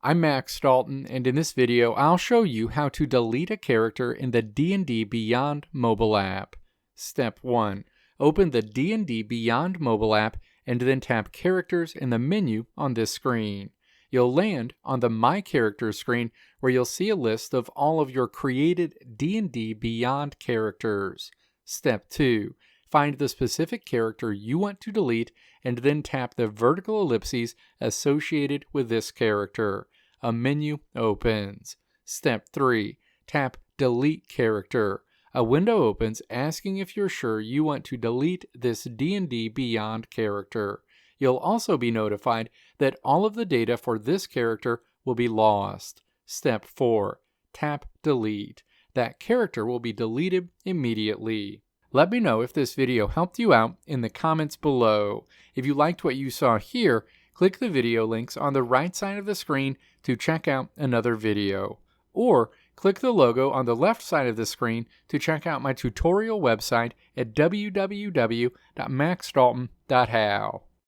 I'm Max Dalton, and in this video I'll show you how to delete a character in the D&D Beyond mobile app. Step 1. Open the D&D Beyond mobile app and then tap Characters in the menu on this screen. You'll land on the My Characters screen where you'll see a list of all of your created D&D Beyond characters. Step 2. Find the specific character you want to delete and then tap the vertical ellipses associated with this character. A menu opens. Step 3. Tap Delete Character. A window opens asking if you're sure you want to delete this D&D Beyond character. You'll also be notified that all of the data for this character will be lost. Step 4. Tap Delete. That character will be deleted immediately. Let me know if this video helped you out in the comments below. If you liked what you saw here, click the video links on the right side of the screen to check out another video. Or click the logo on the left side of the screen to check out my tutorial website at www.maxdalton.how.